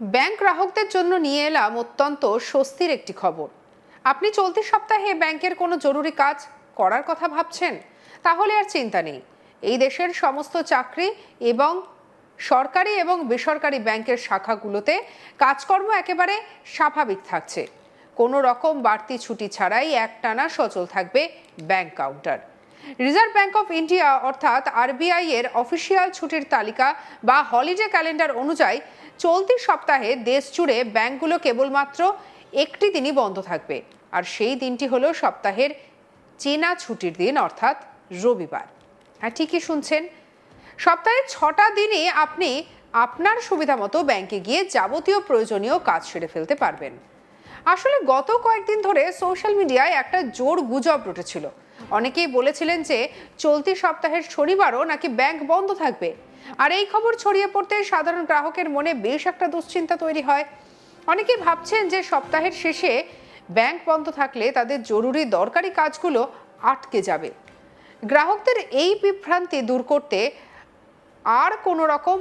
Bank গ্রাহকদের জন্য নিয়ে এলাম অত্যন্ত স্বস্তির একটি খবর। আপনি চলতি সপ্তাহে ব্যাংকের কোনো জরুরি কাজ করার কথা ভাবছেন, তাহলে আর চিন্তা নেই। এই দেশের সমস্ত চাকরি এবং সরকারি এবং বেসরকারি ব্যাংকের শাখাগুলোতে কাজকর্ম একেবারে স্বাভাবিক থাকছে। কোনো রকম বাড়তি ছুটি ছাড়াই একটানা সচল থাকবে bank counter. Reserve bank of India অর্থাৎ আরবিআই এর অফিসিয়াল ছুটির তালিকা বা হলিডে ক্যালেন্ডার অনুযায়ী চলতি সপ্তাহে দেশ জুড়ে ব্যাংকগুলো কেবলমাত্র একটি দিনই বন্ধ থাকবে, আর সেই দিনটি হলো সপ্তাহের চেনা ছুটির দিন অর্থাৎ রবিবার। হ্যাঁ, ঠিকই শুনছেন, সপ্তাহে 6টা দিনে আপনি আপনার সুবিধা মতো ব্যাংকে গিয়ে যাবতীয় প্রয়োজনীয় কাজ সেরে ফেলতে পারবেন। আসলে গত কয়েকদিন ধরে সোশ্যাল মিডিয়ায় একটা জোর গুজব রটেছিল। অনেকেই বলেছিলেন যে চলতি সপ্তাহের শনিবারও নাকি ব্যাংক বন্ধ থাকবে, আর এই খবর ছড়িয়ে পড়তে সাধারণ গ্রাহকের মনে বেশ একটা দুশ্চিন্তা তৈরি হয়। অনেকেই ভাবছেন যে সপ্তাহের শেষে ব্যাংক বন্ধ থাকলে তাদের জরুরি দরকারি কাজগুলো আটকে যাবে। গ্রাহকদের এই বিভ্রান্তি দূর করতে আর কোনো রকম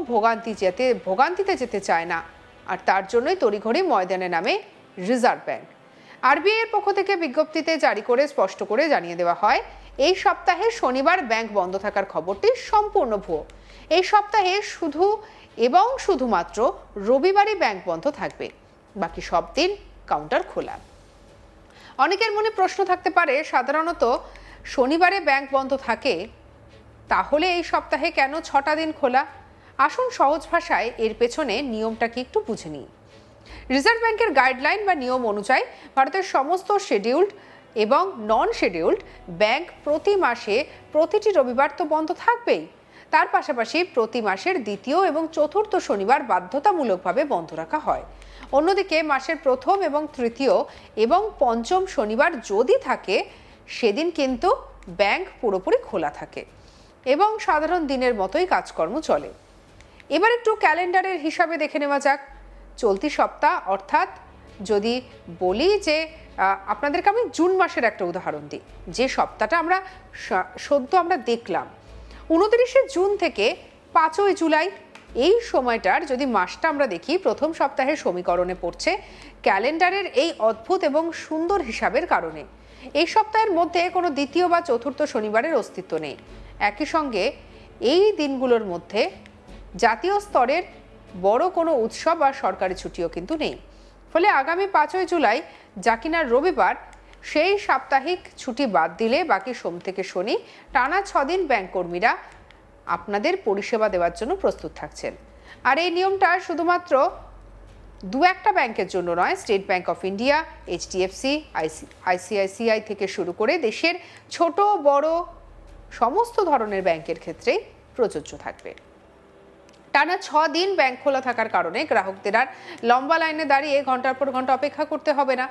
ভোগান্তিতে যেতে চায় না, আর তার জন্যই তড়িঘড়ি ময়দানে নামে রিজার্ভ ব্যাংক। আরবিআই এর পক্ষ থেকে বিজ্ঞপ্তিতে জারি করে স্পষ্ট করে জানিয়ে দেওয়া হয়, এই সপ্তাহে শনিবার ব্যাংক বন্ধ থাকার খবরটি সম্পূর্ণ ভুয়ো। এই সপ্তাহে শুধুমাত্র রবিবারই ব্যাংক বন্ধ থাকবে, বাকি সব দিন কাউন্টার খোলা। অনেকের মনে প্রশ্ন থাকতে পারে, সাধারণত শনিবারে ব্যাংক বন্ধ থাকে, তাহলে এই সপ্তাহে কেন 6টা দিন খোলা? আসুন সহজ ভাষায় এর পেছনে নিয়মটা কি একটু বুঝে নিই। রিজার্ভ ব্যাংকের গাইডলাইন বা নিয়ম অনুযায়ী ভারতের সমস্ত শিডিউলড এবং নন শিডিউলড ব্যাংক প্রতি মাসে প্রতিটি রবিবার তো বন্ধ থাকবেই, তার পাশাপাশি প্রতি মাসের দ্বিতীয় এবং চতুর্থ শনিবার বাধ্যতামূলকভাবে বন্ধ রাখা হয়। অন্যদিকে মাসের প্রথম এবং তৃতীয় এবং পঞ্চম শনিবার যদি থাকে, সেদিন কিন্তু ব্যাংক পুরোপুরি খোলা থাকে এবং সাধারণ দিনের মতোই কাজকর্ম চলে। এবার একটু ক্যালেন্ডারের হিসাবে দেখে নেওয়া যাক। চলতি সপ্তাহ অর্থাৎ যদি বলি যে আপনাদেরকে আমি জুন মাসের একটা উদাহরণ দিই, যে সপ্তাহটা আমরা দেখলাম 29শে জুন থেকে 5ই জুলাই, এই সময়টার যদি মাসটা আমরা দেখি, প্রথম সপ্তাহের সমীকরণে পড়ছে ক্যালেন্ডারের এই অদ্ভুত এবং সুন্দর হিসাবের কারণে। এই সপ্তাহের মধ্যে কোনো দ্বিতীয় বা চতুর্থ শনিবারের অস্তিত্ব নেই। একই সঙ্গে এই দিনগুলোর মধ্যে জাতীয় স্তরের বড় কোনো উৎসব বা সরকারি ছুটিও কিন্তু নেই। ফলে আগামী 5ই জুলাই যা কিনা রবিবার, সেই সাপ্তাহিক ছুটি বাদ দিলে বাকি সোম থেকে শনি টানা 6 দিন ব্যাংক কর্মীরা আপনাদের পরিষেবা দেওয়ার জন্য প্রস্তুত থাকছেন। আর এই নিয়মটা শুধুমাত্র দু একটা ব্যাংকের জন্য নয়, state bank of India, HDFC, ICICI থেকে শুরু করে দেশের ছোট বড় সমস্ত ধরনের ব্যাংকের ক্ষেত্রেই প্রযোজ্য থাকবে। টানা 6 দিন ব্যাংক খোলা থাকার কারণে গ্রাহকদের আর লম্বা লাইনে দাঁড়িয়ে ঘন্টার পর ঘন্টা অপেক্ষা করতে হবে না।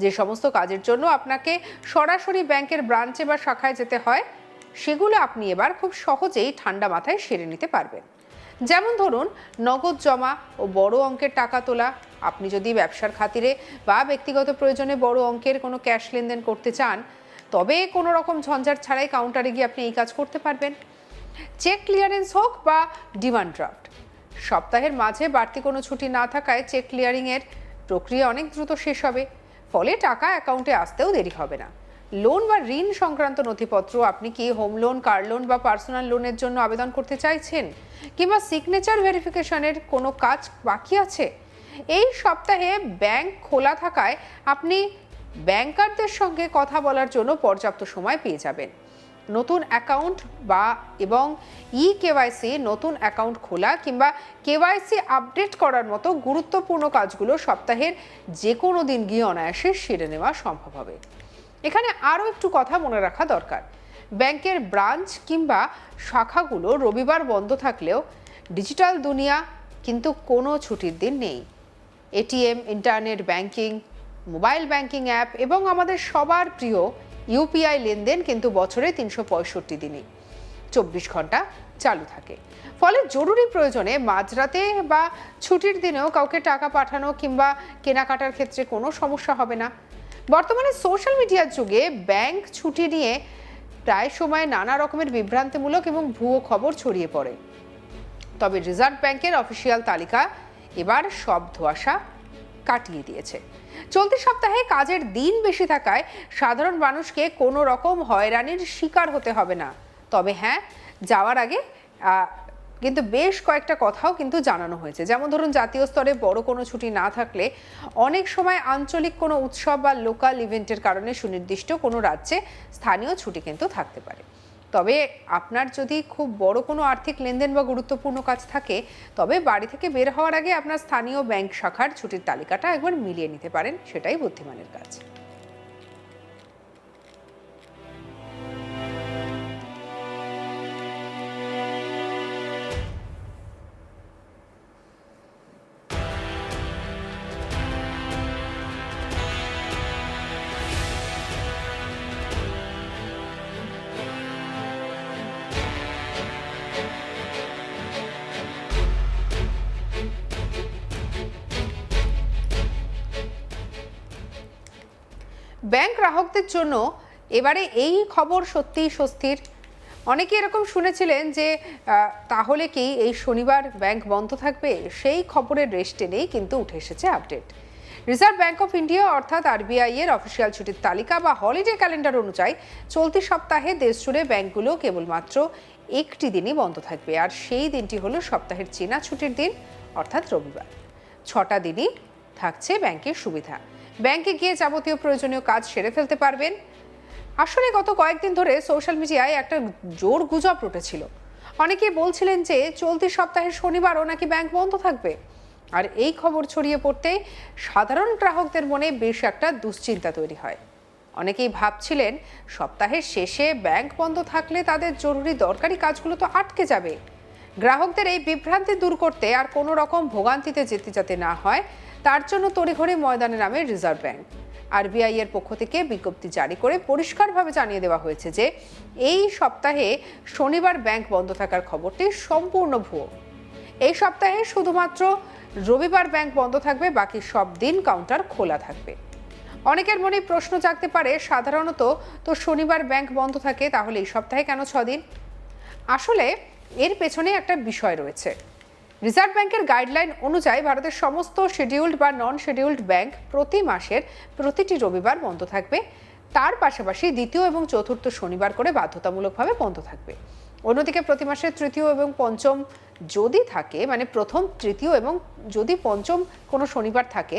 যে সমস্ত কাজের জন্য আপনাকে সরাসরি ব্যাংকের ব্রাঞ্চে বা শাখায় যেতে হয়, সেগুলো আপনি এবার খুব সহজেই ঠান্ডা মাথায় সেরে নিতে পারবেন। যেমন ধরুন, নগদ জমা ও বড় অঙ্কের টাকা তোলা। আপনি যদি ব্যবসার খাতিরে বা ব্যক্তিগত প্রয়োজনে বড় অঙ্কের কোনো ক্যাশ লেনদেন করতে চান, তবে কোনো রকম ঝঞ্ঝাট ছাড়াই কাউন্টারে গিয়ে আপনি এই কাজ করতে পারবেন। চেক ক্লিয়ারেন্স হোক বা ডিমান্ড ড্রাফট, সপ্তাহের মাঝে বাড়তি কোনো ছুটি না থাকায় চেক ক্লিয়ারিংয়ের প্রক্রিয়া অনেক দ্রুত শেষ হবে, ফলে টাকা অ্যাকাউন্টে আসতেও দেরি হবে না। লোন বা ঋণ সংক্রান্ত নথিপত্র, আপনি কি হোম লোন, কার লোন বা পার্সোনাল লোনের জন্য আবেদন করতে চাইছেন, কিংবা সিগনেচার ভেরিফিকেশনের কোনো কাজ বাকি আছে, এই সপ্তাহে ব্যাংক খোলা থাকায় আপনি ব্যাংকারদের সঙ্গে কথা বলার জন্য পর্যাপ্ত সময় পেয়ে যাবেন। নতুন অ্যাকাউন্ট এবং কেওয়াইসি, নতুন অ্যাকাউন্ট খোলা কিংবা কেওয়াইসি আপডেট করার মতো গুরুত্বপূর্ণ কাজগুলো সপ্তাহের যে কোনো দিন গিয়ে অনায়াসে সেরে নেওয়া সম্ভব হবে। এখানে আরও একটু কথা মনে রাখা দরকার, ব্যাংকের ব্রাঞ্চ কিংবা শাখাগুলো রবিবার বন্ধ থাকলেও ডিজিটাল দুনিয়া কিন্তু কোনো ছুটির দিন নেই। ATM, internet banking, mobile banking app এবং আমাদের সবার প্রিয় ইউপিআই লেনদেন কিন্তু বছরে 365 দিনই 24 ঘন্টা চালু থাকে। ফলে জরুরি প্রয়োজনে মাঝরাতে বা ছুটির দিনেও কাউকে টাকা পাঠানো কিংবা কেনাকাটার ক্ষেত্রে কোনো সমস্যা হবে না। বর্তমানে সোশ্যাল মিডিয়ার যুগে ব্যাংক ছুটি নিয়ে প্রায় সময় নানা রকমের বিভ্রান্তিমূলক এবং ভুয়ো খবর ছড়িয়ে পড়ে। তবে রিজার্ভ ব্যাংকের অফিসিয়াল তালিকা এবার সব ধোঁয়াশা কাটিয়ে দিয়েছে। চলতি সপ্তাহে কাজের দিন বেশি থাকায় সাধারণ মানুষকে কোনো রকম হয়রানির শিকার হতে হবে না। তবে হ্যাঁ, যাওয়ার আগে কিন্তু বেশ কয়েকটা কথাও কিন্তু জানানো হয়েছে। যেমন ধরুন, জাতীয় স্তরে বড় কোনো ছুটি না থাকলে অনেক সময় আঞ্চলিক কোনো উৎসব বা লোকাল ইভেন্টের কারণে সুনির্দিষ্ট কোনো রাজ্যে স্থানীয় ছুটি কিন্তু থাকতে পারে। তবে আপনার যদি খুব বড় কোনো আর্থিক লেনদেন বা গুরুত্বপূর্ণ কাজ থাকে, তবে বাড়ি থেকে বের হওয়ার আগে আপনার স্থানীয় ব্যাংক শাখার ছুটির তালিকাটা একবার মিলিয়ে নিতে পারেন, সেটাই বুদ্ধিমানের কাজ। ব্যাংক গ্রাহকদের জন্য এবারে এই খবর সত্যিই স্বস্তির। অনেকে এরকম শুনেছিলেন যে তাহলে কি এই শনিবার ব্যাংক বন্ধ থাকবে, সেই খবরের রেশ টেনেই কিন্তু উঠে এসেছে update. Reserve bank of India অর্থাৎ আরবিআই এর অফিসিয়াল ছুটির তালিকা বা হলিডে ক্যালেন্ডার অনুযায়ী চলতি সপ্তাহে দেশ জুড়ে ব্যাংকগুলো কেবলমাত্র একটি দিনই বন্ধ থাকবে, আর সেই দিনটি হলো সপ্তাহের চেনা ছুটির দিন অর্থাৎ রবিবার। 6টা দিনই থাকছে ব্যাংকের সুবিধা। ব্যাংকে গিয়ে যাবতীয় প্রয়োজনীয় কাজ সেরে ফেলতে পারবেন। আসলে গত কয়েকদিন ধরে সোশ্যাল মিডিয়ায় একটা জোর গুজব রটেছিল। অনেকেই বলছিলেন যে চলতি সপ্তাহের শনিবারও নাকি ব্যাংক বন্ধ থাকবে। আর এই খবর ছড়িয়ে পড়তে সাধারণ গ্রাহকদের মনে বেশ একটা দুশ্চিন্তা তৈরি হয়। অনেকেই ভাবছিলেন সপ্তাহের শেষে ব্যাংক বন্ধ থাকলে তাদের জরুরি দরকারি কাজগুলো তো আটকে যাবে। গ্রাহকদের এই বিভ্রান্তি দূর করতে আর কোনো রকম ভোগান্তিতে যেতে যাতে না হয়, তার জন্য তড়িঘড়ি ময়দানে নামে রিজার্ভ ব্যাংক। আরবিআই এর পক্ষ থেকে বিজ্ঞপ্তি জারি করে পরিষ্কারভাবে জানিয়ে দেওয়া হয়েছে যে এই সপ্তাহে শনিবার ব্যাংক বন্ধ থাকার খবরটি সম্পূর্ণ ভুয়ো। এই সপ্তাহে শুধুমাত্র রবিবার ব্যাংক বন্ধ থাকবে, বাকি সব দিন কাউন্টার খোলা থাকবে। অনেকের মনে প্রশ্ন জাগতে পারে, সাধারণত তো শনিবার ব্যাংক বন্ধ থাকে, তাহলে এই সপ্তাহে কেন 6 দিন? আসলে এর পেছনে একটা বিষয় রয়েছে। রিজার্ভ ব্যাংকের গাইডলাইন অনুযায়ী ভারতের সমস্ত শিডিউলড বা নন শিডিউলড ব্যাংক প্রতি মাসের প্রতিটি রবিবার বন্ধ থাকবে। তার পাশাপাশি দ্বিতীয় এবং চতুর্থ শনিবার করে বাধ্যতামূলকভাবে বন্ধ থাকবে। অন্যদিকে প্রতি মাসের তৃতীয় এবং পঞ্চম যদি থাকে, মানে প্রথম, তৃতীয় এবং যদি পঞ্চম কোনো শনিবার থাকে,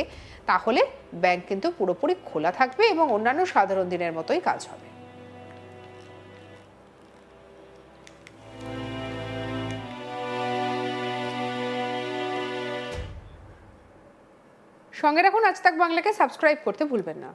তাহলে ব্যাংক কিন্তু পুরোপুরি খোলা থাকবে এবং অন্যান্য সাধারণ দিনের মতোই কাজ হবে। সঙ্গে রাখুন আজ তাক বাংলাকে, সাবস্ক্রাইব করতে ভুলবেন না।